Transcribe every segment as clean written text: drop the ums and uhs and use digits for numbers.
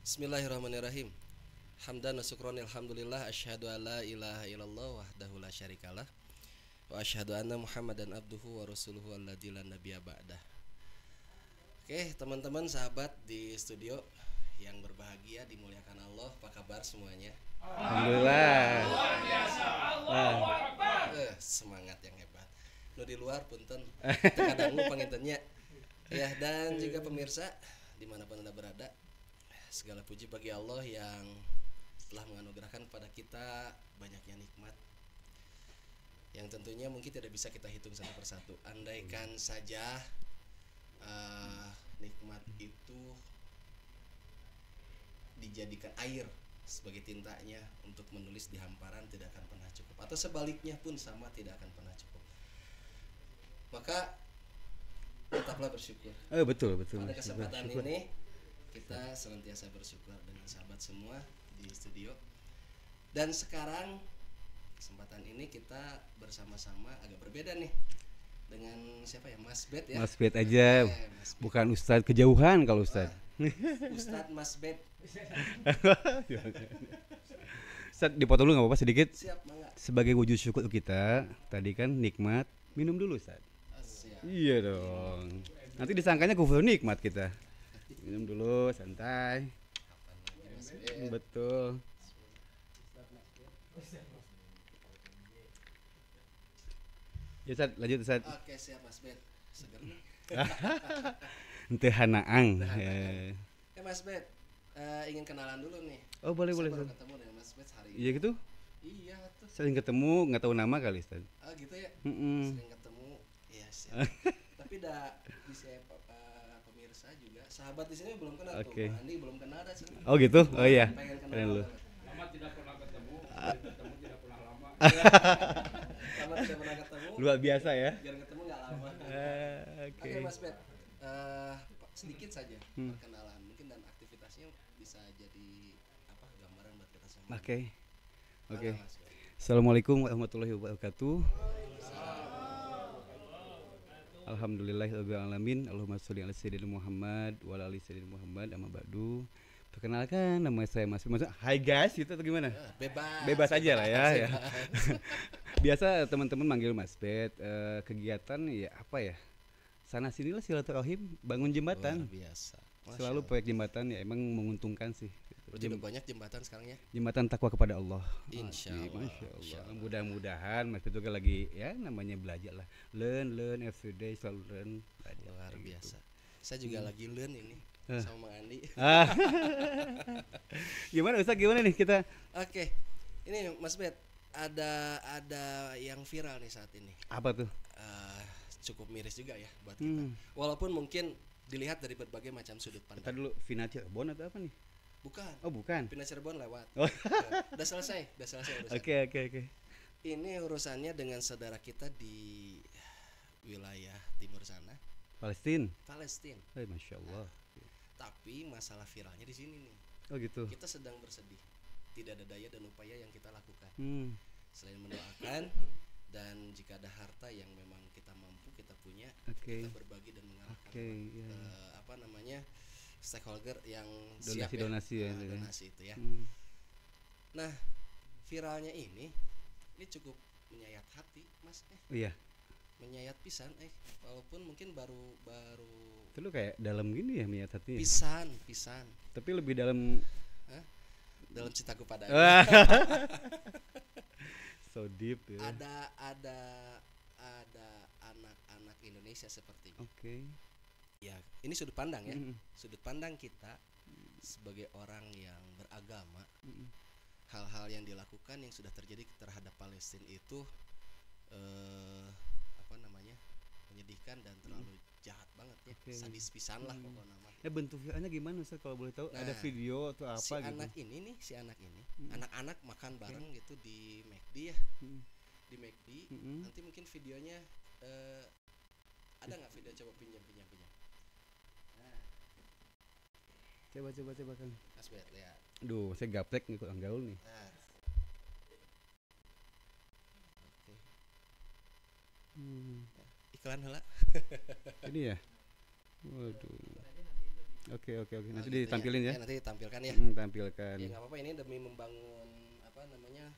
Bismillahirrahmanirrahim. Hamdan wa syukran alhamdulillah asyhadu an la ilaha illallah wahdahu la syarikalah wa asyhadu anna Muhammadan abduhu wa rasuluhu alladzi la nabiyya ba'dah. Oke, teman-teman sahabat di studio yang berbahagia dimuliakan Allah, apa kabar semuanya? Alhamdulillah. Semangat yang hebat. Nu di luar punten, terkadang pangintennya. Ya, dan juga pemirsa dimanapun Anda berada, segala puji bagi Allah yang telah menganugerahkan kepada kita banyaknya nikmat yang tentunya mungkin tidak bisa kita hitung satu persatu. Andaikan saja nikmat itu dijadikan air sebagai tintanya untuk menulis di hamparan, tidak akan pernah cukup, atau sebaliknya pun sama, tidak akan pernah cukup. Maka tetaplah bersyukur. Betul betul. Pada kesempatan Bersyukur. ini kita senantiasa bersyukur dengan sahabat semua di studio. Dan sekarang kesempatan ini kita bersama-sama agak berbeda nih dengan siapa ya, Mas Bet ya. Mas Bet aja, Mas Bet. bukan Ustadz kejauhan kalau Ustadz. Ustadz Mas Bet. Ustadz dipotong dulu nggak apa-apa sedikit. Siap, mangga. Sebagai wujud syukur kita, tadi kan nikmat, minum dulu Ustadz. Siap. Iya dong. Nanti disangkanya kufur nikmat kita. Minum dulu, santai. Kapan lagi Mas Bet? Betul. Ya Ustadz, lanjut Ustadz. Oke, siap Mas Bet. Seger nih. Ente hanaang. Mas Bet, ingin kenalan dulu nih. Oh boleh Saya boleh baru Ustadz. ketemu dengan Mas Bet hari Iya ini. gitu. Iya tuh. Sering ketemu nggak tahu nama kali Ustadz. Gitu ya. Mm-mm. Sering ketemu, iya siap. Tapi bisa pemirsa juga, sahabat di sini belum kenal Oke. tuh. Pak Andi belum kenal ada sih. Oh gitu. Oh iya. Pengen kenal Keren dulu. banget. Lama tidak pernah ketemu, ketemu tidak pernah lama. Sama tidak pernah ketemu. Luar biasa ya. Biar ketemu nggak lama. Oke. Oke Mas Bet, sedikit saja Hmm. perkenalan mungkin, dan aktivitasnya bisa jadi apa, gambaran buat kita semua. Oke. Oke. Mana, Mas Bet? Assalamualaikum warahmatullahi wabarakatuh. Alhamdulillahirabbil alamin. Allahumma sholli ala sayyidina Muhammad wa ala ali sayyidina Muhammad. Amma ba'du. Perkenalkan, nama saya Mas. Hai guys, gitu atau gimana? Bebas. Bebas aja lah ya. Ya. Bebas. Biasa teman-teman manggil Mas Bet. Kegiatan ya apa ya? Sana sinilah silaturahim, bangun jembatan. Luar biasa. Masya Selalu Allah. proyek jembatan ya emang menguntungkan sih. Berarti udah banyak jembatan sekarang ya. Jembatan takwa kepada Allah. Insya Oke, Allah. Masya Insya Allah. Allah. Mudah-mudahan Mas Bet juga lagi ya namanya belajar lah. Learn everyday, selalu learn. Belajar, Luar kayak gitu. biasa. Saya juga lagi learn ini sama Mang Andi. Ah. Gimana Ustaz, gimana nih kita? Oke. Ini Mas Bet, ada yang viral nih saat ini. Apa tuh? Cukup miris juga ya buat kita. Walaupun mungkin dilihat dari berbagai macam sudut Kita pandang. dulu Vina Cirebon atau apa nih? Bukan. Oh bukan. Pina Cirebon lewat. Oh. Udah selesai urusan. Oke. Ini urusannya dengan saudara kita di wilayah timur sana, Palestina. Palestina. Masya Allah. Tapi masalah viralnya di sini nih. Oh gitu. Kita sedang bersedih. Tidak ada daya dan upaya yang kita lakukan. Selain mendoakan, dan jika ada harta yang memang kita mampu, kita punya, Oke. kita berbagi dan mengarahkan Oke, iya. apa namanya, stakeholder yang Donasi- siap ya. donasi ya, itu ya. Donasi itu ya. Nah, viralnya ini cukup menyayat hati Mas, Iya. menyayat pisan, walaupun mungkin baru Itu lu kayak dalam gini ya niat hati. pisan Tapi lebih dalam. dalam cintaku pada So deep ya. ada anak-anak Indonesia seperti Oke. ya, ini sudut pandang ya, Mm. sudut pandang kita sebagai orang yang beragama. Hal-hal yang dilakukan yang sudah terjadi terhadap Palestina itu apa namanya, menyedihkan dan terlalu jahat banget ya. Oke. Sadis pisan lah pokoknya nama. Bentuk viralnya gimana Ustaz kalau boleh tahu? Nah, Ada video atau apa si gitu? anak ini anak-anak makan bareng gitu di McD ya. Di McD nanti mungkin videonya ada nggak video, coba pinjam. Nah, Coba Kang. Mas Bet lihat. Aduh, saya gaplek nih kurang gaul nih. Nah, oke. Iklan heula. Ini ya. Waduh. Nanti gitu ditampilin ya. Nanti ditampilkan ya. Tampilkan. Ya nggak apa-apa, ini demi membangun apa namanya,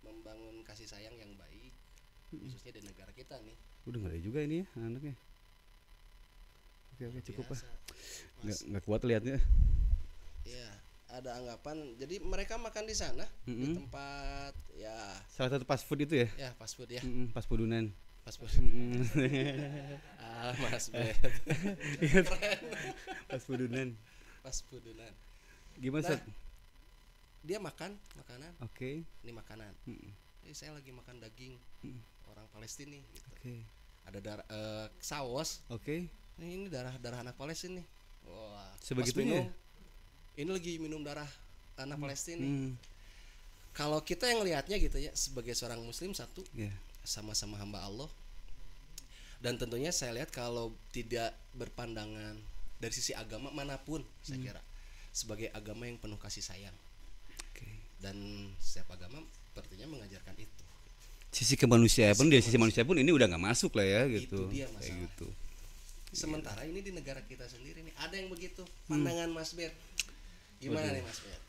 membangun kasih sayang yang baik khususnya di negara kita nih. Udah nggak ada juga ini ya anaknya. Oke cukup lah. Biasa, Nggak kuat lihatnya. ya ada anggapan jadi mereka makan di sana di tempat ya Salah satu fast food itu ya. ya fast food ya. Fast foodunan. Fast food. Mas Bet. Fast foodunan. Fast foodunan. Gimana Nah, Sat? dia makan makanan, Oke. ini makanan. Ini saya lagi makan daging orang Palestina nih gitu. Oke. Ada saus. Oke. Ini darah anak Palestina nih. Wah, Sebegitunya. pas minum, ini lagi minum darah anak Palestina nih. Kalau kita yang lihatnya gitu ya, sebagai seorang muslim satu, Ya. sama-sama hamba Allah. Dan tentunya saya lihat kalau tidak berpandangan dari sisi agama manapun, saya kira sebagai agama yang penuh kasih sayang. Oke. Dan setiap agama sepertinya mengajarkan itu. Sisi kemanusiaan pun dari sisi manusia pun ini udah nggak masuk lah ya gitu. Itu dia Kayak masalah. gitu. Sementara ini di negara kita sendiri nih ada yang begitu pandangan Mas Bet. Gimana nih Mas Bet?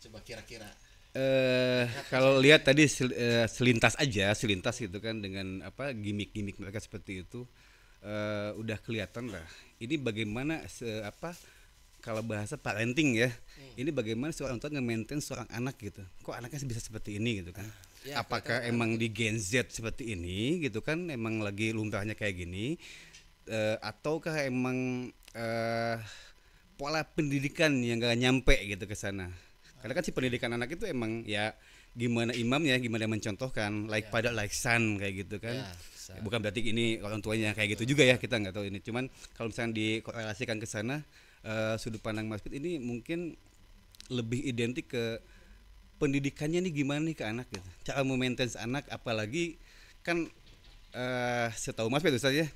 Coba kira-kira. Kalau lihat tadi selintas gitu kan dengan apa gimmick mereka seperti itu udah kelihatan lah. Ini bagaimana kalau bahasa parenting ya. Ini bagaimana seorang tua nge-maintain seorang anak gitu. Kok anaknya bisa seperti ini gitu kan. Ya, Apakah emang di Gen Z seperti ini gitu kan, emang lagi lumrahnya kayak gini, ataukah emang pola pendidikan yang gak nyampe gitu ke sana. Karena kan si pendidikan anak itu emang ya gimana imamnya, gimana mencontohkan, pada like son kayak gitu kan. Bukan berarti ini orang tuanya kayak gitu juga ya, kita nggak tahu ini. Cuman kalau misalnya dikorelasikan ke sana, sudut pandang Mas Pit ini mungkin lebih identik ke pendidikannya nih gimana nih ke anak gitu. Cara memaintain anak, apalagi kan setahu Mas Pit Ustaz ya.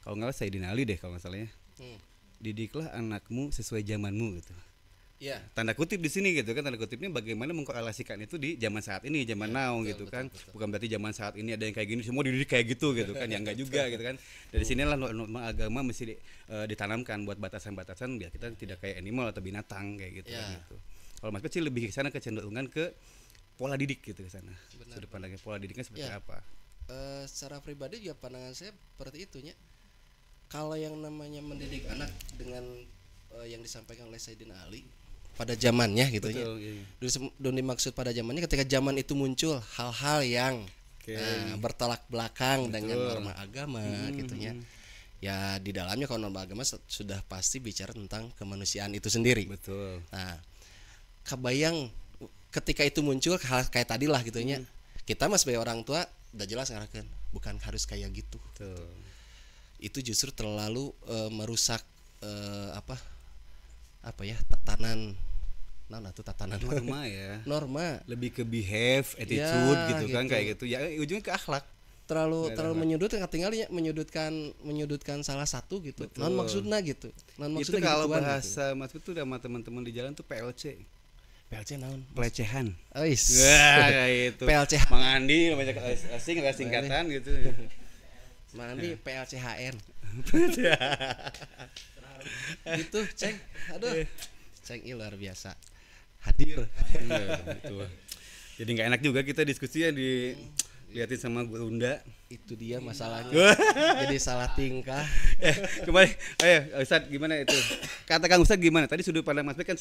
Kalau nggak salah Sayyidina Ali deh kalau nggak salahnya. Didiklah anakmu sesuai zamanmu gitu. Ya. Tanda kutip di sini gitu kan, tanda kutipnya bagaimana mengkorelasikan itu di zaman saat ini, zaman now gitu kan. Bukan berarti zaman saat ini ada yang kayak gini semua dididik kayak gitu kan, ya enggak juga gitu kan. Dari sinilah norma agama mesti ditanamkan buat batasan-batasan biar kita tidak kayak animal atau binatang kayak gitu. Gitu. Kalau Mas Pet sih lebih ke sana kecenderungan ke pola didik gitu ke sana. Sudut pandangnya pola didiknya seperti apa? Secara pribadi juga pandangan saya seperti itunya. Kalau yang namanya mendidik anak dengan yang disampaikan oleh Sayyidina Ali pada zamannya gitu ya. Dan dimaksud pada zamannya ketika zaman itu muncul hal-hal yang bertolak belakang dengan norma agama gitu ya. Ya di dalamnya kalau norma agama sudah pasti bicara tentang kemanusiaan itu sendiri. Betul. Nah, kebayang ketika itu muncul hal kayak tadi lah gitu ya. Kita mas sebagai orang tua udah jelas ngarahkan bukan harus kayak gitu. Betul. Itu justru terlalu merusak apa ya, tatanan norma ya. Norma Lebih ke behave, attitude ya, gitu kan kayak gitu. Ya ujungnya ke akhlak. Terlalu menyudutkan, tinggalnya menyudutkan salah satu gitu. Non maksudnya gitu. Itu kalau bahasa Mas itu sama teman-teman di jalan tuh PLC. PLC naon? Pelecehan. Ois. Wah, itu. PLC. Mang Andi banyak asing singkatan gitu. Mang Andi PLCHN. Gitu, Ceng. Aduh. Ceng luar biasa. Hadir. Gitu. Jadi nggak enak juga kita diskusinya dilihatin sama Gunda. Itu dia masalahnya. Jadi salah tingkah. Kembali, ayo Ustadz gimana itu? Katakan Ustadz gimana? Tadi sudut pandang Mas Bek kan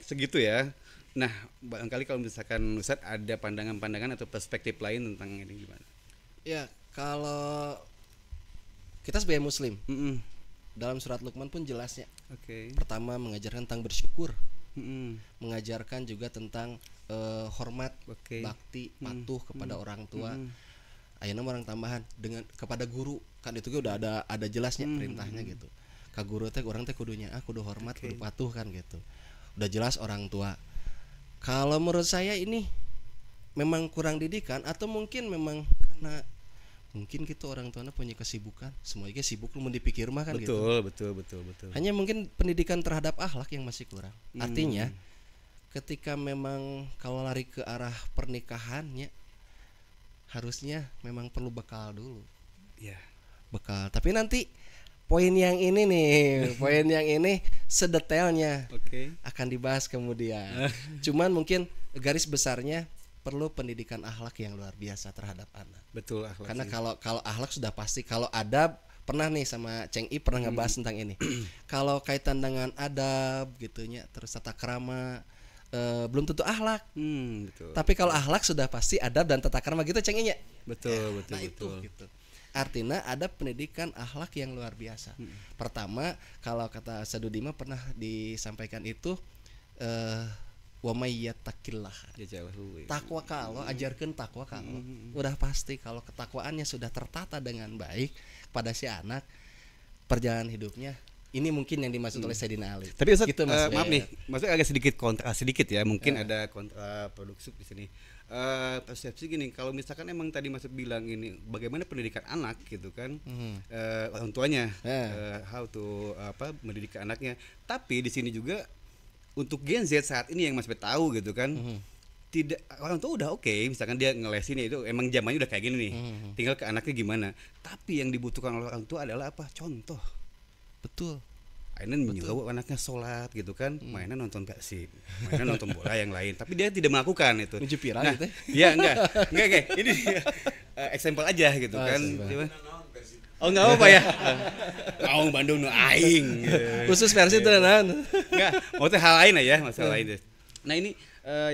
segitu ya. Nah, barangkali kalau misalkan Ustadz ada pandangan-pandangan atau perspektif lain tentang ini gimana? Ya, kalau kita sebagai muslim, dalam surat Luqman pun jelasnya. Pertama mengajarkan tentang bersyukur. Mengajarkan juga tentang hormat, bakti, patuh kepada orang tua. Ayeuna orang tambahan dengan kepada guru, kan itu udah ada jelasnya perintahnya gitu. Ka guru teh orang teh kudunya kudu hormat, kudu patuh kan gitu. Udah jelas orang tua. Kalau menurut saya ini memang kurang didikan atau mungkin memang karena mungkin gitu orang tuanya punya kesibukan, semuanya sibuk lu mau dipikir mah kan gitu. Betul. Hanya mungkin pendidikan terhadap akhlak yang masih kurang. Artinya ketika memang kalau lari ke arah pernikahannya harusnya memang perlu bekal dulu. Ya. Bekal. Tapi nanti poin yang ini nih, poin yang ini sedetailnya Oke. akan dibahas kemudian. Cuman mungkin garis besarnya perlu pendidikan akhlak yang luar biasa terhadap anak. Betul akhlak. Karena sih. kalau akhlak sudah pasti, kalau adab pernah nih sama Ceng I pernah ngebahas tentang ini. Kalau kaitan dengan adab gitunya, terus tata krama, belum tentu akhlak. Betul. Tapi kalau akhlak sudah pasti adab dan tata krama gitu Ceng I-nya. Betul, betul, Nah itu betul. gitu. Artinya ada pendidikan akhlak yang luar biasa. Pertama, kalau kata Sadudima pernah disampaikan itu wa may yattaqillah. Ya jauh. Takwa kalau ajarkan takwa kalau udah pasti kalau ketakwaannya sudah tertata dengan baik pada si anak, perjalanan hidupnya ini mungkin yang dimaksud oleh Sayyidina Ali. Tapi Ustaz, Gitu, Mas. maaf nih, maksudnya agak sedikit kontra sedikit ya, mungkin ada kontraproduktif di sini. Persepsi gini, kalau misalkan emang tadi Mas bilang ini bagaimana pendidikan anak gitu kan, orang tuanya how to mendidik anaknya. Tapi di sini juga untuk Gen Z saat ini yang Mas tahu gitu kan, tidak orang tua udah oke, misalkan dia ngelesin itu emang zamannya udah kayak gini nih, tinggal ke anaknya gimana. Tapi yang dibutuhkan oleh orang tua adalah apa? Contoh. Betul. Mainan menyuruh anaknya sholat gitu kan, mainan nonton Persib, mainan nonton bola yang lain, tapi dia tidak melakukan itu. Menuju viral Nah, gitu. iya enggak. Ini example aja gitu kan. example. Oh enggak apa ya. Kaum Bandung nu aing. Khusus versi itu kan. Enggak, maksudnya hal lain ya, masalah lain deh. Nah, ini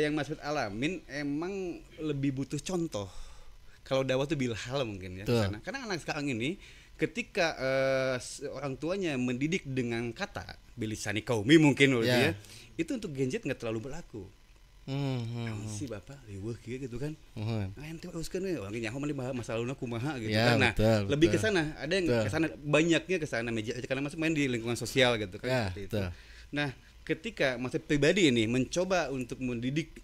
yang Mas Fit alamin emang lebih butuh contoh. Kalau dakwah tuh bilhal mungkin ya ke sana. Karena anak sekarang ini ketika orang tuanya mendidik dengan kata bilisani kaumi mungkin ya. Itu untuk Gen Z nggak terlalu berlaku. Si bapak riweuh kieu gitu kan. Ente uruskeun we orang nyaho mah masalahna kumaha gitu Ya, kan. Nah, betul, lebih ke betul. sana, ada yang ke sana banyaknya ke sana meja karena masih main di lingkungan sosial gitu kan. Ya, seperti itu. betul. Nah, ketika masa pribadi ini mencoba untuk mendidik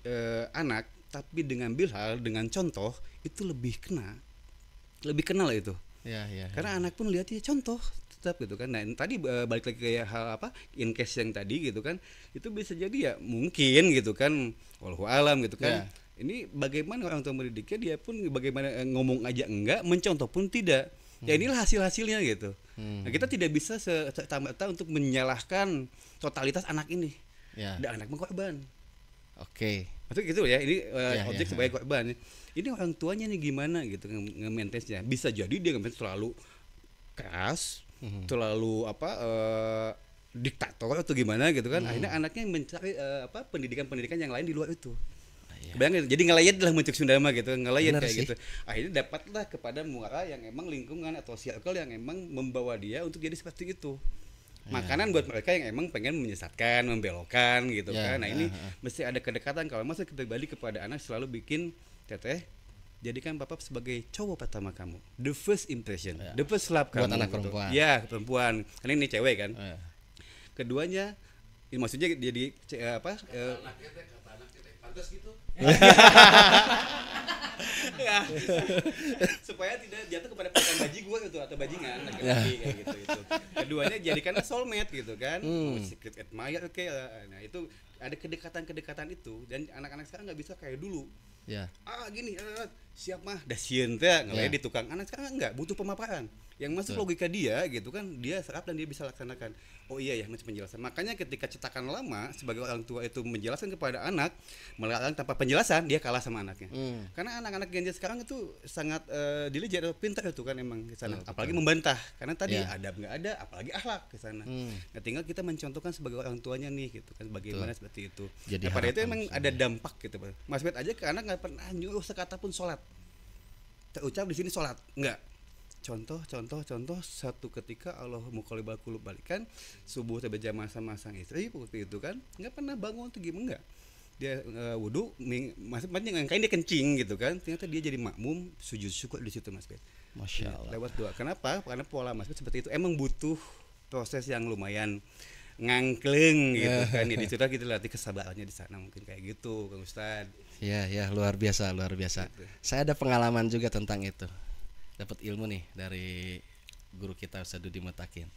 anak tapi dengan bilhal, dengan contoh itu lebih kenal itu. Ya. Karena anak pun lihat ya contoh tetap gitu kan. Nah, tadi balik lagi ke hal in case yang tadi gitu kan, itu bisa jadi ya mungkin gitu kan, wallahu alam gitu kan. Ini bagaimana orang tua mendidiknya, dia pun bagaimana ngomong aja enggak, mencontoh pun tidak. Ya inilah hasil-hasilnya gitu. Nah, kita tidak bisa serta-merta untuk menyalahkan totalitas anak ini. Dan anak mengkorban. Oke. Maksudnya gitu ya, ini objek sebagai korban. Ini orang tuanya nih gimana gitu nge-maintain-nya. Bisa jadi dia nge-maintain terlalu keras, terlalu diktator atau gimana gitu kan. Akhirnya anaknya mencari pendidikan-pendidikan yang lain di luar itu. Bayangin, jadi ngelayat lah mencuk Sundama gitu, ngelayat kayak gitu. Akhirnya dapatlah kepada muara yang emang lingkungan atau circle yang emang membawa dia untuk jadi seperti itu. Makanan buat mereka yang emang pengen menyesatkan, membelokkan gitu kan. Nah, ini mesti ada kedekatan. Kalau masa pribadi kepada anak selalu bikin teteh, jadikan bapak sebagai cowok pertama kamu, the first impression, the first love buat kamu anak gitu. perempuan. Ya, perempuan. Karena ini cewek kan. Keduanya ini maksudnya jadi supaya tidak jatuh kepada pekan baji gue itu atau bajingan laki-laki kayak gitu itu. Keduanya jadikanlah soulmate gitu kan. Secret admirer nah itu ada kedekatan itu, dan anak-anak sekarang nggak bisa kayak dulu. Gini siap mah dah sieun teh ngelayan di tukang. Anak sekarang enggak butuh pemaparan yang masuk logika dia gitu kan, dia serap dan dia bisa laksanakan. Oh iya ya, macam penjelasan. Makanya ketika cetakan lama sebagai orang tua itu menjelaskan kepada anak, melarang tanpa penjelasan, dia kalah sama anaknya. Karena anak-anak Gen Z sekarang itu sangat diligent atau pintar itu kan emang ke sana. Apalagi membantah. Karena tadi adab enggak ada, apalagi akhlak ke sana. Nah, tinggal kita mencontohkan sebagai orang tuanya nih gitu kan, bagaimana seperti itu. Jadi pada itu emang ada dampak gitu. Mas Bet aja ke anak enggak pernah nyuruh sekata pun sholat. Terucap di sini sholat, enggak. Contoh satu ketika Allah muqallibal qulub balikan subuh berjamaah sama sang istri waktu itu kan nggak pernah bangun tuh gimana enggak dia wudu maksudnya ngangkain dia kencing gitu kan, ternyata dia jadi makmum sujud syukur di situ Mas Bet. Masya Allah. Lewat doa. Kenapa? Karena pola Mas Bet seperti itu emang butuh proses yang lumayan ngangkleng gitu kan. Ya disitulah kita latih kesabarannya di sana mungkin kayak gitu Kang Ustad. Ya luar biasa. Gitu. Saya ada pengalaman juga tentang itu. Dapat ilmu nih dari guru kita Ustaz Dudi Mutakin.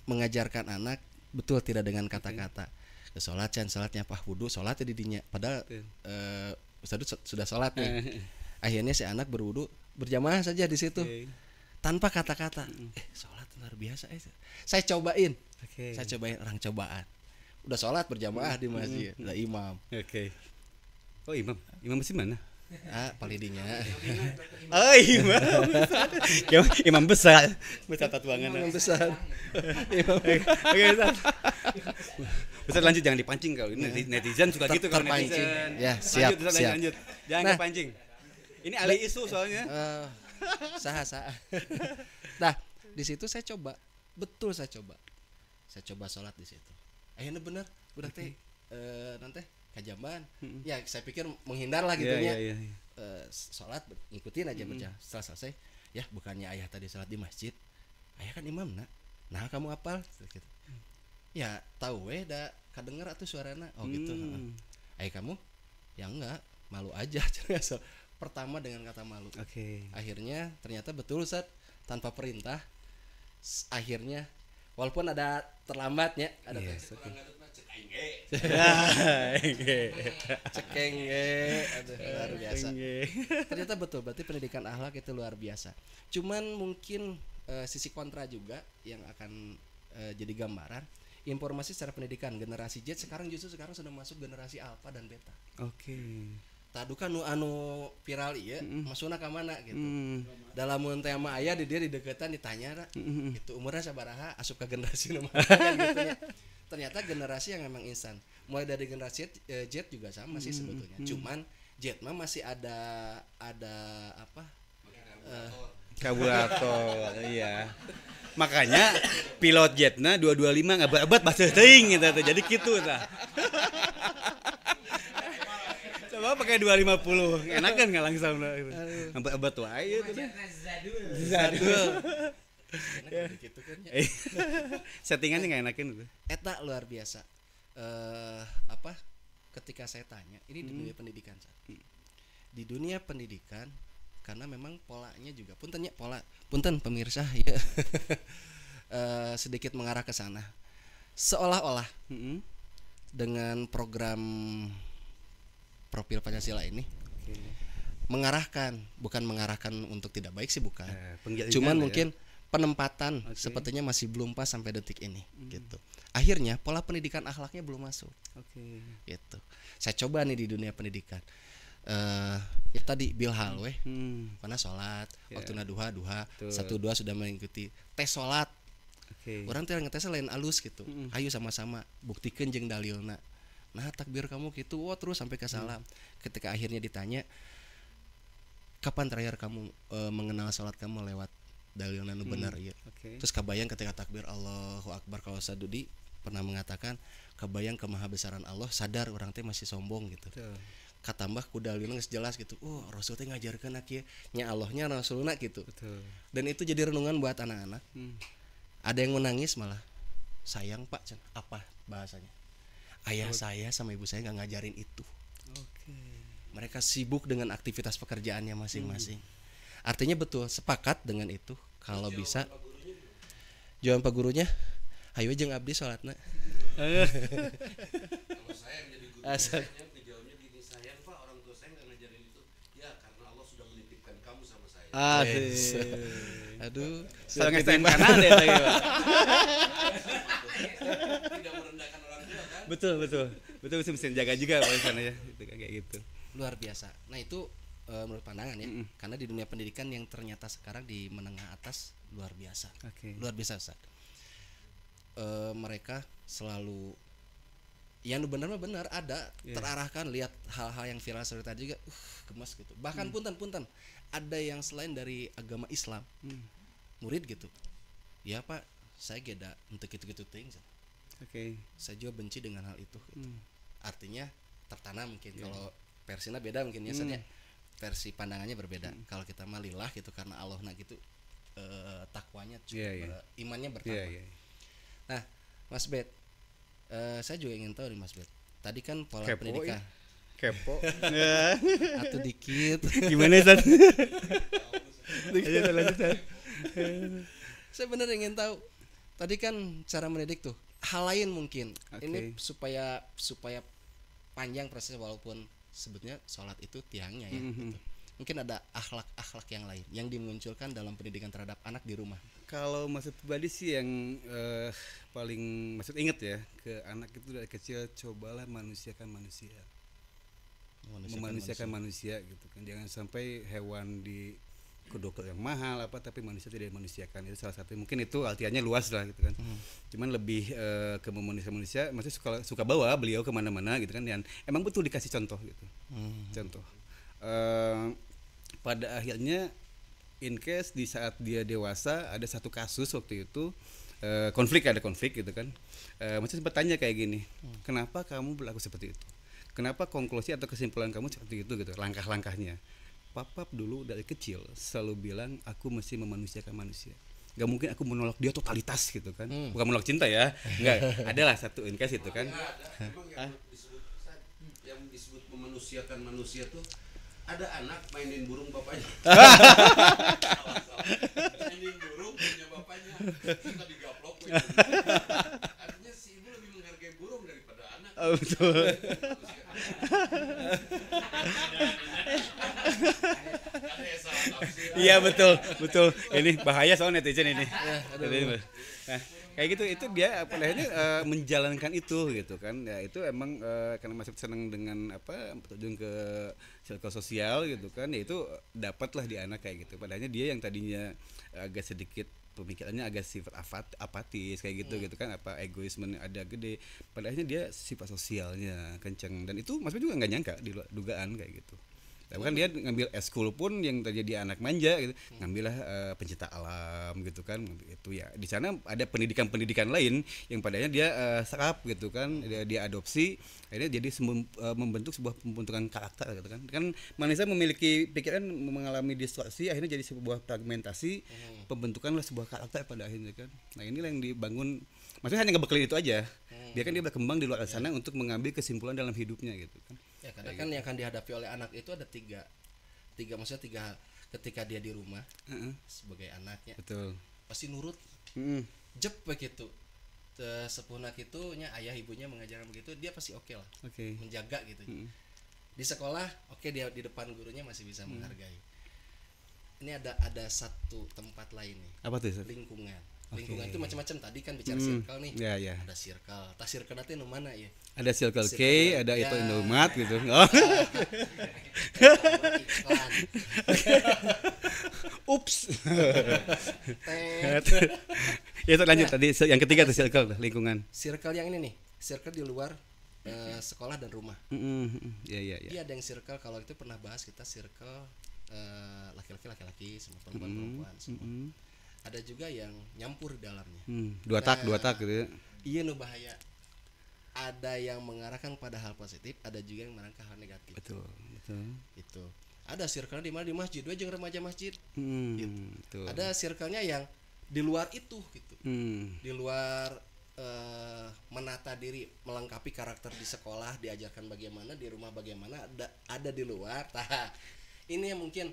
Mengajarkan anak betul tidak dengan kata-kata. Sholatnya apa wudu sholatnya di dinya. Padahal Ustaz Dudi sudah sholat nih. Akhirnya si anak berwudu berjamaah saja di situ. tanpa kata-kata. Sholat luar biasa. Saya cobain. Oke. Saya cobain orang cobaan. Udah sholat berjamaah di masjid, udah imam. Oke. Oh imam masih mana? Palidinya. Oh imam. Imam besar. Besar tatuangan. Imam besar. Oke Ustaz. Ustaz lanjut, jangan dipancing kalau ini netizen suka gitu kalau Terpancing. netizen. Ya, siap, Lanjut, Ustaz, siap. lanjut. Jangan Nah. kepancing. Ini ahli isu soalnya. Saha. Nah, di situ saya coba. Betul saya coba. Saya coba sholat di situ. Akhirnya bener, budak teh nanti kajaman. Ya, saya pikir menghindar lah gitu ya. Iya. Sholat ngikutin aja berjalan. Setelah selesai, ya bukannya ayah tadi sholat di masjid. Ayah kan imam nak. Nah, kamu apal gitu. Ya, tahu dah kadenger atuh suarana. Oh gitu. Ayah kamu? Ya enggak, malu aja. Pertama dengan kata malu. Oke. Akhirnya ternyata betul Ustaz, tanpa perintah. Akhirnya walaupun ada terlambatnya, ada Iya. cekeng aduh, luar biasa. Ternyata betul, berarti pendidikan akhlak itu luar biasa. Cuman mungkin sisi kontra juga yang akan jadi gambaran. Informasi secara pendidikan generasi Z sekarang sekarang sudah masuk generasi alpha dan beta. Oke. Tadu kan anu viral ieu masukna ka mana gitu. Dalam tema aya di dia di deketan ditanya itu umurnya sabaraha asup ke generasi nu mana kan gitu ya. Ternyata generasi yang memang instan. Mulai dari generasi Z juga sama sih sebetulnya. Cuman Z mah masih ada apa? Karburator. Iya. Makanya pilot jetna 225 ngabad-abad bahasa teuing gitu. Jadi gitu tah. Coba pakai 250. Enak kan enggak langsung ngabad-abad wae itu. Zadul. Enak gitu kan ya. Settingannya enggak enakin itu. Eta luar biasa. Apa? Ketika saya tanya, ini di dunia pendidikan, di dunia pendidikan, karena memang polanya juga, punten pemirsa ya, sedikit mengarah ke sana, seolah-olah dengan program profil Pancasila ini bukan mengarahkan untuk tidak baik sih, bukan, cuman mungkin penempatan sepertinya masih belum pas sampai detik ini, gitu. Akhirnya pola pendidikan akhlaknya belum masuk, gitu. Saya coba nih di dunia pendidikan. Ya tadi bilhal mana sholat waktu duha 1-2 sudah mengikuti tes sholat. Orang teh ngetes lain alus gitu. Ayo sama-sama buktikan jeung dalilna. Nah takbir kamu gitu, terus sampai ke salam. Ketika akhirnya ditanya kapan terakhir kamu mengenal sholat kamu lewat dalilna nu benar ya. Terus kabayang ketika takbir Allahu Akbar, kalau Sadudi pernah mengatakan kabayang kemahabesaran Allah, sadar orang teh masih sombong gitu. Katambah ku dalilna geus jelas gitu. Rasul teh ngajarkeun kieu nya Allahnya Rasulna gitu. Dan itu jadi renungan buat anak-anak. Ada yang menangis malah. Sayang Pak, apa bahasanya? Ayah saya sama ibu saya enggak ngajarin itu. Mereka sibuk dengan aktivitas pekerjaannya masing-masing. Artinya betul, sepakat dengan itu. Kalau bisa jawaban Pak gurunya, ayo jeung abdi salatna. Kalau saya menjadi guru, saya dijawabnya gini, sayang Pak, orang tua saya nggak ngajarin itu. Ya karena Allah sudah menitipkan kamu sama saya. Aduh, Soal ngestem kanan deh tadi, Pak. Tidak merendahkan orang tua kan? Betul mesti jaga juga kalau sana ya, itu kayak gitu. luar biasa. Nah itu menurut pandangan ya, karena di dunia pendidikan yang ternyata sekarang di menengah atas luar biasa, luar biasa Ustaz. Mereka selalu yang benar ada terarahkan, lihat hal-hal yang viral seperti tadi juga gemas gitu. Bahkan punten ada yang selain dari agama Islam murid gitu. Ya Pak, saya geda untuk gitu ting. Saya juga benci dengan hal itu gitu. Artinya tertanam mungkin kalau versinya beda mungkin ya, versi pandangannya berbeda. Kalau kita mah lillah gitu karena Allah gitu, takwanya cukup, imannya bertakwa. Nah, Mas Bet, saya juga ingin tahu nih Mas Bet. Tadi kan pola pendidikan kepo atau dikit. Gimana San? Saya benar ingin tahu. Tadi kan cara mendidik tuh hal lain mungkin. Ini supaya panjang proses, walaupun sebetulnya sholat itu tiangnya ya. Gitu. mungkin ada akhlak-akhlak yang lain yang dimunculkan dalam pendidikan terhadap anak di rumah. Kalau maksud pribadi sih yang paling maksud inget ya ke anak itu dari kecil, cobalah manusiakan manusia, memanusiakan manusia gitu kan. Jangan sampai hewan di kedokter yang mahal apa tapi manusia tidak dimanusiakan. Itu salah satu, mungkin itu artinya luas lah gitu kan. Cuman lebih ke memanusiakan manusia, maksudnya suka bawa beliau kemana-mana gitu kan, dan emang betul dikasih contoh gitu. Contoh pada akhirnya in case di saat dia dewasa ada satu kasus waktu itu konflik gitu kan. Maksudnya sempat tanya kayak gini, kenapa kamu berlaku seperti itu, kenapa konklusi atau kesimpulan kamu seperti itu gitu, langkah-langkahnya. Papa dulu dari kecil selalu bilang aku mesti memanusiakan manusia. Gak mungkin aku menolak dia totalitas gitu kan. Bukan menolak cinta ya. Enggak, adalah satu in case itu kan. Ada. Memang yang disebut memanusiakan manusia tuh ada anak mainin burung bapaknya. Mainin burung punya bapaknya. Kita digaplok. Artinya si ibu lebih menghargai burung daripada anak. Oh, betul. Iya betul. Ini bahaya soal netizen ini. Nah, kayak gitu itu dia akhirnya menjalankan itu gitu kan. Ya itu emang karena masih senang dengan terjun ke circle sosial gitu kan. Ya itu dapatlah di anak kayak gitu. Padahal dia yang tadinya agak sedikit pemikirannya agak sifat apatis kayak gitu gitu kan, egoisme ada gede, padahalnya dia sifat sosialnya kenceng, dan itu maksudnya juga nggak nyangka di luar dugaan kayak gitu. Tapi kan dia ngambil eskul pun yang terjadi anak manja gitu, ngambillah pencinta alam gitu kan, itu ya di sana ada pendidikan lain yang padanya dia serap gitu kan, dia adopsi, akhirnya jadi membentuk sebuah pembentukan karakter gitu kan manusia memiliki pikiran mengalami distorsi, akhirnya jadi sebuah fragmentasi, pembentukanlah sebuah karakter pada akhirnya kan. Nah inilah yang dibangun, maksudnya hanya ngebekelin itu aja, biarkan dia berkembang di luar sana untuk mengambil kesimpulan dalam hidupnya gitu kan. Ya kadang kan yang akan dihadapi oleh anak itu ada tiga maksudnya tiga ketika dia di rumah sebagai anaknya. Betul. Pasti nurut. Jep begitu. Sepunak itunya ayah ibunya mengajarkan begitu, dia pasti oke lah. Menjaga gitu. Di sekolah dia di depan gurunya masih bisa menghargai. Ini ada satu tempat lain nih. Apa tuh? Lingkungan itu macam-macam, tadi kan bicara circle nih. Ya. Ada circle. Tas circle nanti nu mana ya? Ada circle K, ada itu Indomaret gitu. Ups. Ya lanjut tadi yang ketiga tuh circle lingkungan. Circle yang ini nih, circle di luar sekolah dan rumah. Iya. Dia ada yang circle, kalau itu pernah bahas kita circle laki-laki sama perempuan semua. Ada juga yang nyampur di dalamnya. Dua tak gitu ya. Iya nu bahaya. Ada yang mengarahkan pada hal positif, ada juga yang mengarahkan hal negatif. Betul. Itu. Ada circle di mana di masjid, jeung remaja masjid. Betul. Ada circle-nya yang di luar itu gitu. Di luar menata diri, melengkapi karakter di sekolah, diajarkan bagaimana, di rumah bagaimana, ada di luar. Ini yang mungkin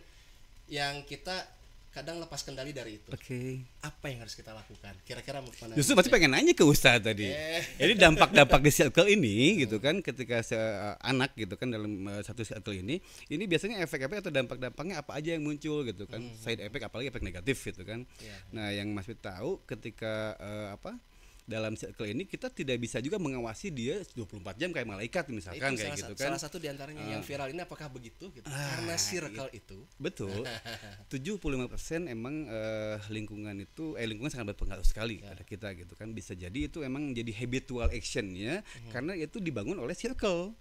yang kita kadang lepas kendali dari itu. Apa yang harus kita lakukan? Kira-kira mana? Justru masih pengen nanya ke Ustaz tadi. Jadi dampak-dampak di circle ini gitu kan, ketika anak gitu kan dalam satu circle ini biasanya efek-efek atau dampak-dampaknya apa aja yang muncul gitu kan. Side effect apalagi efek negatif gitu kan. Nah, yang Mas Fit tahu ketika dalam circle ini kita tidak bisa juga mengawasi dia 24 jam kayak malaikat misalkan kayak gitu kan. Salah satu diantaranya yang viral ini apakah begitu gitu? Karena circle itu. Betul. 75% emang lingkungan itu lingkungan sangat berpengaruh sekali pada kita gitu kan. Bisa jadi itu emang jadi habitual actionnya karena itu dibangun oleh circle.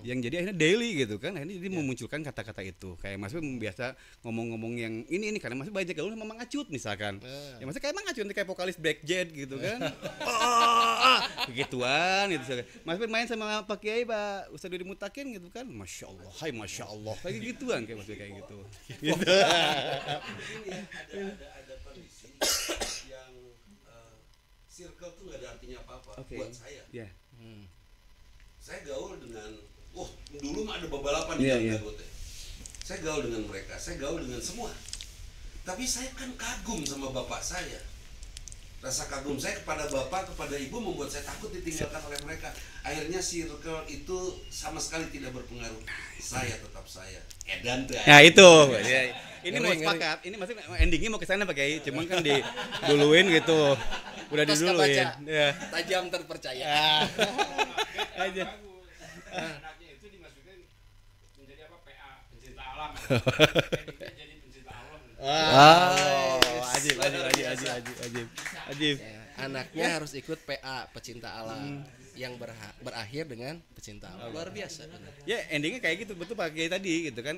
Yang jadi akhirnya daily gitu kan, akhirnya jadi memunculkan kata-kata itu kayak Mas biasa ngomong-ngomong yang ini karena Mas banyak gaul sama Mang Acut misalkan ya Mas kayak Mang Acut kayak vokalis Black Jet gitu kan begituan gitu Mas main sama Pak Kiai Pak Ustaz Didi Mutakin gitu kan, Masya Allah kayak gituan kayak Mas kayak gitu gitu. Ada kondisi yang circle tuh nggak ada artinya apa-apa buat saya. Saya gaul dengan, dulu mah ada balapan di Garut. Saya gaul dengan mereka, saya gaul dengan semua. Tapi saya kan kagum sama bapak saya. Rasa kagum saya kepada bapak, kepada ibu membuat saya takut ditinggalkan oleh mereka. Akhirnya circle itu sama sekali tidak berpengaruh. Saya tetap saya. Edan tuh. Nah itu. Ya. Ini mau sepakat. Ini maksudnya endingnya mau ke sana Pak Kiai. Cuman kan diduluin gitu. Udah diduluin. Ya. Tajam terpercaya. Aja. Anaknya itu dimasukin menjadi apa? PA, pencinta alam. Jadi pencinta alam. Ajib. Anaknya harus ikut PA, pecinta alam, yang berakhir dengan pecinta alam. Luar biasa. Ya endingnya kayak gitu, betul Pak Kiai tadi gitu kan.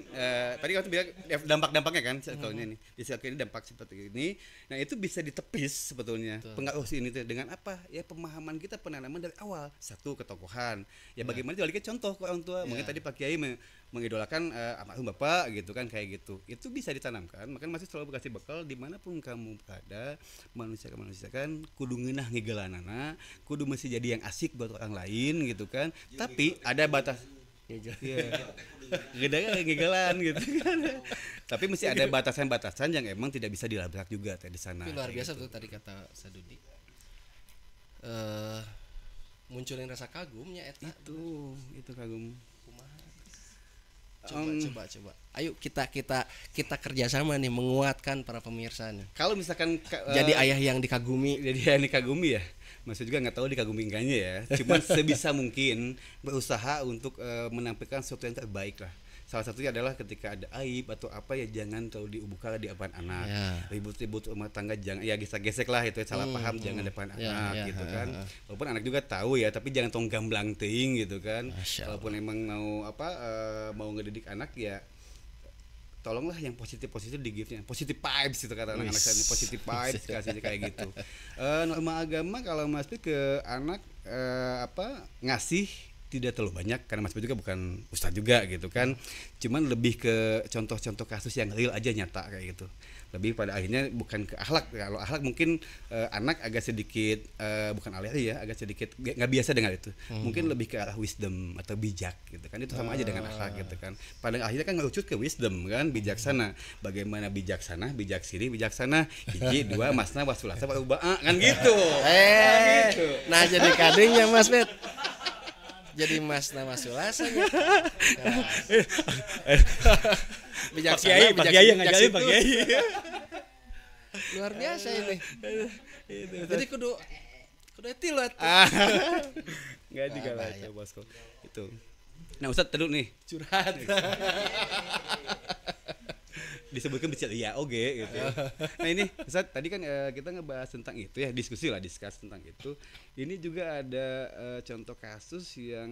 Tadi kamu bilang dampak-dampaknya kan circle-nya nih. Di circle ini dampak seperti ini. Nah itu bisa ditepis sebetulnya. Pengaruh ini tuh dengan apa? Ya pemahaman kita, penanaman dari awal. Satu, ketokohan. Ya bagaimana balikin contoh ke orang tua. Mungkin tadi Pak Kiai mengidolakan almarhum bapak gitu kan, kayak gitu. Itu bisa ditanamkan. Makanya masih selalu kasih bekal dimanapun kamu berada, manusia kan kudu ngeunah ngegelanana, kudu mesti jadi yang asik buat orang lain gitu kan. Tapi ada batas. Iya. Gede ngegelan gitu kan. Tapi mesti ada batasan-batasan yang emang tidak bisa dilabrak juga di sana. Tapi luar biasa gitu. tuh tadi kata Sadudi. Munculin rasa kagumnya eta. Itu kagum. Coba. Ayo kita kerjasama nih menguatkan para pemirsa nih. Kalau misalkan jadi ayah yang dikagumi, ya. Maksud juga nggak tahu dikagumi enggaknya ya. Cuman sebisa mungkin berusaha untuk menampilkan sesuatu yang terbaik lah. Salah satunya adalah ketika ada aib atau apa ya jangan terlalu diubuhkan di depan anak. Ribut-ribut rumah tangga jangan ya gesek-gesek lah itu salah paham jangan depan anak gitu kan. Walaupun anak juga tahu ya tapi jangan tong gamblang teuing gitu kan. Walaupun emang mau mau ngedidik anak ya tolonglah yang positif di giftnya, positive vibes itu kata anak-anak saya, positive vibes kasih kayak gitu. Norma agama kalau Mas Pit ke anak ngasih tidak terlalu banyak karena Mas Pit juga bukan ustadz juga gitu kan, cuman lebih ke contoh-contoh kasus yang real aja nyata kayak gitu. Lebih pada akhirnya bukan ke akhlak. Kalau akhlak mungkin anak agak sedikit bukan alergi ya, agak sedikit nggak biasa dengan itu. Mungkin lebih ke arah wisdom atau bijak gitu kan. Itu sama aja dengan akhlak gitu kan. Pada akhirnya kan ngerucut ke wisdom kan, bijaksana. Bagaimana bijaksana, bijak siri, bijaksana. Hiji, dua, masna, wasulasa, warubaa kan gitu. Gitu. Nah jadi kadingnya Mas Bet. Jadi masna masulasanya. Bijaksana, Pak Kiai yang ngajarin Pak Kiai. Luar biasa ini. Jadi kudu etilat. Enggak juga lah itu bosku. Itu. Nah, Ustaz tadi nih Curhat. disebutkan berceria oke gitu. Nah ini Ustaz tadi kan kita ngebahas tentang itu ya, diskus tentang itu. Ini juga ada contoh kasus yang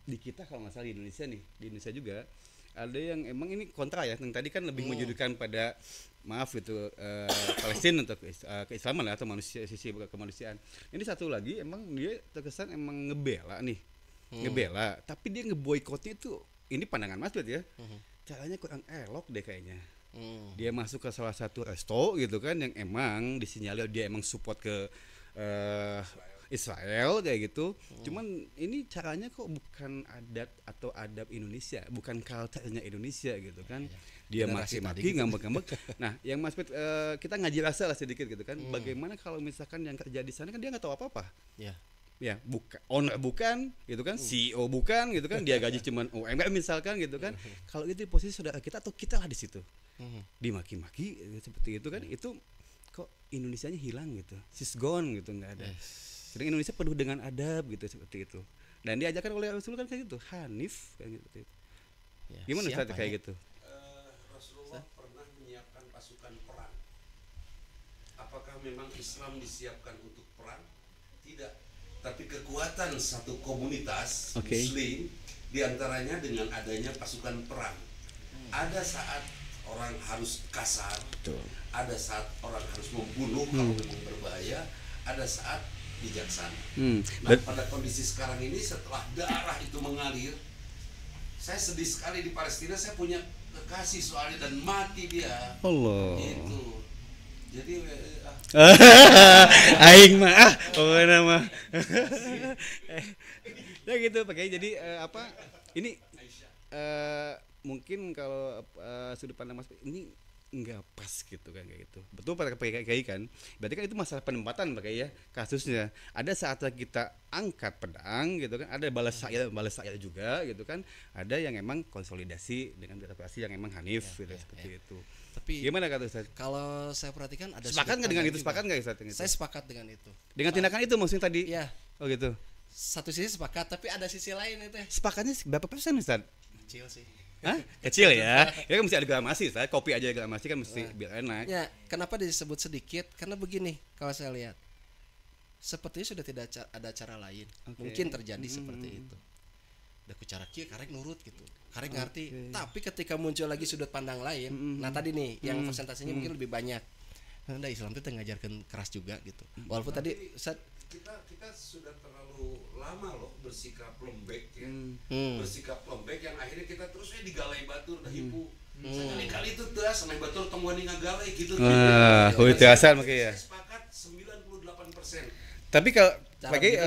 di kita kalau nggak salah di Indonesia nih, di Indonesia juga ada yang emang ini kontra ya, yang tadi kan lebih menjudukan pada maaf itu Palestina atau keislaman lah atau manusia, sisi kemanusiaan. Ini satu lagi emang dia terkesan emang ngebela nih, ngebela, tapi dia ngeboikotnya itu ini pandangan Mas Bet ya, caranya kurang elok deh kayaknya. Dia masuk ke salah satu resto gitu kan yang emang disinyalir dia emang support ke Israel kayak gitu. Cuman ini caranya kok bukan adat atau adab Indonesia, bukan culture-nya Indonesia gitu kan. Dia maki-maki, ngambek-ngambek. Nah, yang Mas Pit kita ngaji rasa lah sedikit gitu kan. Bagaimana kalau misalkan yang kerja di sana kan dia nggak tahu apa-apa. Ya, bukan owner bukan gitu kan, CEO bukan gitu kan, dia gaji cuman UMR misalkan gitu kan. Kalau itu posisi saudara kita atau kita lah di situ. Dimaki-maki seperti itu kan, itu kok Indonesianya hilang gitu. She's gone gitu, enggak ada. Sedangkan Indonesia penuh dengan adab gitu seperti itu. Dan diajarkan oleh Rasulullah kan kayak gitu, Hanif kayak gitu. Gimana Ustaz kayak gitu? Rasulullah pernah menyiapkan pasukan perang. Apakah memang Islam disiapkan untuk perang? Tidak. Tapi kekuatan satu komunitas Muslim diantaranya dengan adanya pasukan perang. Ada saat orang harus kasar, ada saat orang harus membunuh kalau memang berbahaya, ada saat bijaksana. Nah, pada kondisi sekarang ini setelah darah itu mengalir, saya sedih sekali di Palestina. Saya punya kekasih soalnya dan mati dia. Allah. Itu. Jadi aing mah nama. Ya gitu pakai jadi ini mungkin kalau sudut pandang Mas ini nggak pas gitu kan, kayak gitu. Betul Pak Kiai kan, berarti kan itu masalah penempatan Pak Kiai ya kasusnya. Ada saatnya kita angkat pedang gitu kan, ada balas saya juga gitu kan, ada yang emang konsolidasi dengan birokrasi yang emang hanif gitu seperti itu. Tapi gimana kata Ustaz? Kalau saya perhatikan ada Sepakat nggak dengan itu? Sepakat nggak Ustaz? Saya sepakat dengan itu. Dengan tindakan itu maksudnya tadi? Iya. Oh gitu. Satu sisi sepakat, tapi ada sisi lain itu. Sepakatnya berapa persen Ustaz? Kecil sih. Hah? Kecil ya? Ya kan mesti ada gramasi, Ustaz. Kopi aja gramasi kan mesti biar enak. Ya, kenapa disebut sedikit? Karena begini, kalau saya lihat, sepertinya sudah tidak ada cara lain. Mungkin terjadi seperti itu. Udah cara kia karek nurut gitu, karek ngerti. Tapi ketika muncul lagi sudut pandang lain, nah tadi nih yang presentasinya mungkin lebih banyak. Nah, Islam itu ngajarkan keras juga gitu. Walaupun tadi kita sudah terlalu lama loh bersikap lembek ya. Bersikap lembek yang akhirnya kita terusnya digalai batur dah hipu. Sekali-kali itu tuh sampai batur temuan ngagalai gitu. Itu asal makanya ya. Sepakat 98%. Tapi kalau pakai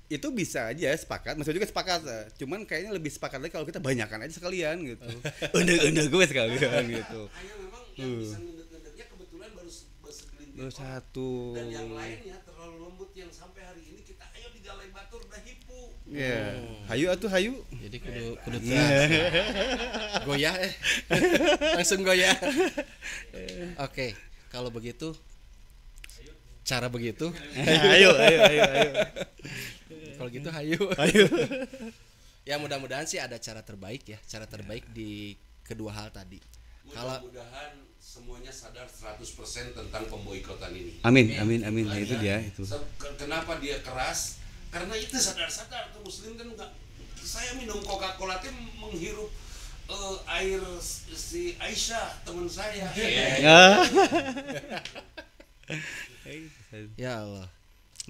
itu bisa aja sepakat, maksudnya juga sepakat, cuman kayaknya lebih sepakat lagi kalau kita banyakkan aja sekalian gitu. Undang gue sekalian gitu. Hanya memang yang bisa ngendek-ngendeknya kebetulan baru segelintir satu. Dan yang lainnya terlalu lembut yang sampai hari ini kita ayo digalai batur dah hipu. Iya. Hayu atuh hayu. Jadi kudu goyah langsung goyah. Oke, kalau begitu cara begitu. Ayo. Kalau gitu hayu. Ya mudah-mudahan sih ada cara terbaik ya, cara terbaik di kedua hal tadi. Mudah-mudahan semuanya sadar 100% tentang pemboikotan ini. Amin. Nah, itu dia itu. Kenapa dia keras? Karena itu sadar-sadar tuh Muslim kan enggak. Saya minum Coca-Cola itu menghirup air si Aisyah teman saya. Ya Allah,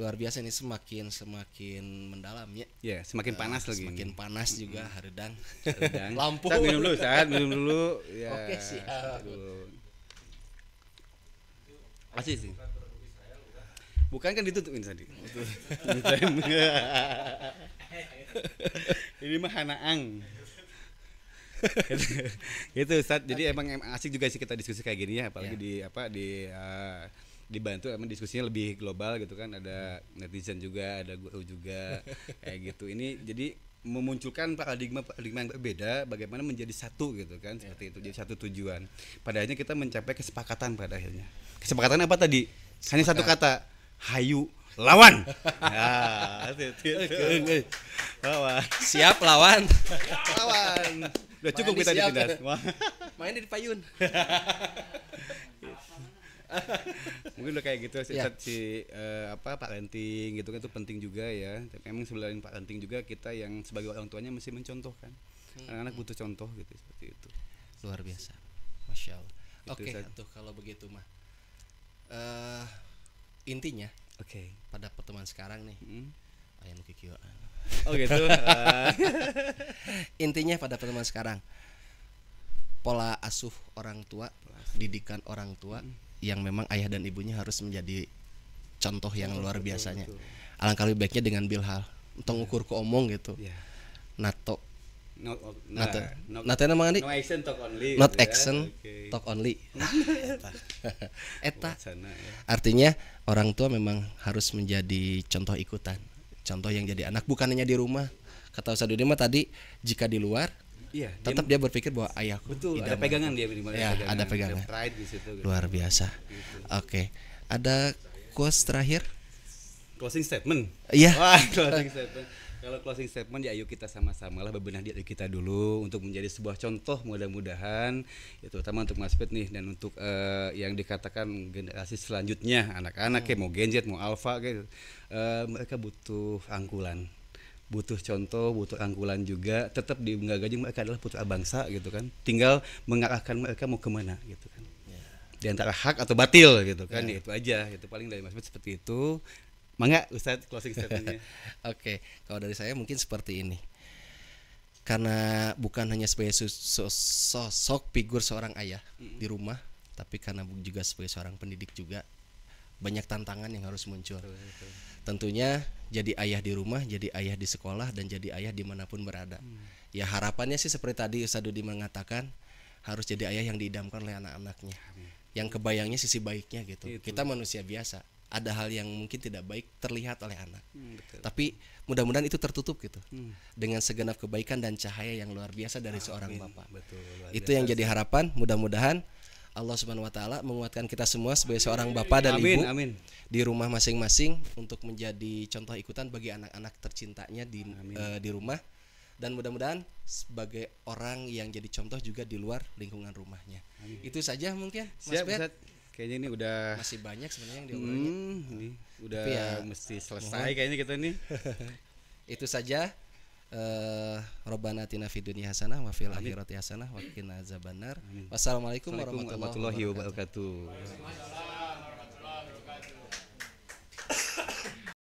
luar biasa ini semakin mendalam ya. Ya, semakin panas lagi. Semakin panas juga haredang. Lampu. Minum dulu. Ya. Oke, siap. Masih sih. Bukan kan ditutupin tadi. Ini mah hanaang. Gitu Ustaz. Jadi emang asik juga sih kita diskusi kayak gini ya, apalagi dibantu emang diskusinya lebih global gitu kan, ada netizen juga, ada guru juga kayak gitu. Ini jadi memunculkan paradigma yang berbeda bagaimana menjadi satu gitu kan, seperti itu, jadi satu tujuan. Pada akhirnya kita mencapai kesepakatan pada akhirnya. Kesepakatan apa tadi? Hanya satu kata, hayu lawan. Lawan. Siap lawan. Udah cukup kita ditindas. Main di payun. Mungkin udah kayak gitu parenting gitu kan, itu penting juga ya. Memang selain parenting juga kita yang sebagai orang tuanya mesti mencontohkan. Anak-anak butuh contoh gitu, seperti itu. Luar biasa. Masya Allah. Oke, tuh kalau begitu mah. Intinya pada pertemuan sekarang nih. Ayam kikio. Oh gitu. Intinya pada pertemuan sekarang, pola asuh orang tua, didikan orang tua yang memang ayah dan ibunya harus menjadi contoh yang luar biasanya. Alangkah lebih baiknya dengan bilhal, untuk ngukur ke omong gitu. Nato. Nato namanya no action talk only. Not action talk only. Eta. Artinya orang tua memang harus menjadi contoh ikutan, contoh yang jadi anak, bukan hanya di rumah. Kata Ustaz Dudi mah tadi, jika di luar tetap dia berpikir bahwa ayahku. Betul, ada pegangan dia minimal. Ya, ada pegangan. Ada pride di situ. Gitu. Luar biasa. Gitu. Oke. Ada quotes terakhir? Closing statement. Iya. Closing statement. Kalau closing statement ya ayo kita sama-sama lah bebenah diri kita dulu untuk menjadi sebuah contoh, mudah-mudahan itu terutama untuk Mas Pit nih, dan untuk yang dikatakan generasi selanjutnya, anak-anak kayak mau Gen Z mau Alpha kayak mereka butuh rangkulan. Butuh contoh, butuh rangkulan juga. Tetap di gaji mereka adalah putra bangsa gitu kan. Tinggal mengarahkan mereka mau kemana gitu kan. Di antara hak atau batil gitu kan. Ya itu aja. Itu paling dari Mas Pit seperti itu. Mangga Ustadz closing statementnya. Oke, kalau dari saya mungkin seperti ini. Karena bukan hanya sebagai sosok figur seorang ayah di rumah, tapi karena juga sebagai seorang pendidik juga, banyak tantangan yang harus muncul. Betul. Tentunya jadi ayah di rumah, jadi ayah di sekolah, dan jadi ayah dimanapun berada. Ya harapannya sih seperti tadi Ustaz Dudi mengatakan, harus jadi ayah yang diidamkan oleh anak-anaknya, yang kebayangnya sisi baiknya gitu. Kita manusia biasa, ada hal yang mungkin tidak baik terlihat oleh anak, tapi mudah-mudahan itu tertutup gitu dengan segenap kebaikan dan cahaya yang luar biasa dari seorang bapak. Itu yang jadi harapan. Mudah-mudahan Allah Subhanahu wa taala menguatkan kita semua sebagai seorang bapak dan ibu di rumah masing-masing untuk menjadi contoh ikutan bagi anak-anak tercintanya di rumah, dan mudah-mudahan sebagai orang yang jadi contoh juga di luar lingkungan rumahnya. Itu saja mungkin Mas Bet. Kayaknya ini udah masih banyak sebenarnya yang diobrolnya. Ini udah mesti selesai kayaknya kita nih. Itu saja. Rabbana atina fid dunya hasanah wa fil akhirati hasanah wa qina azabannar. Wassalamualaikum warahmatullahi wabarakatuh.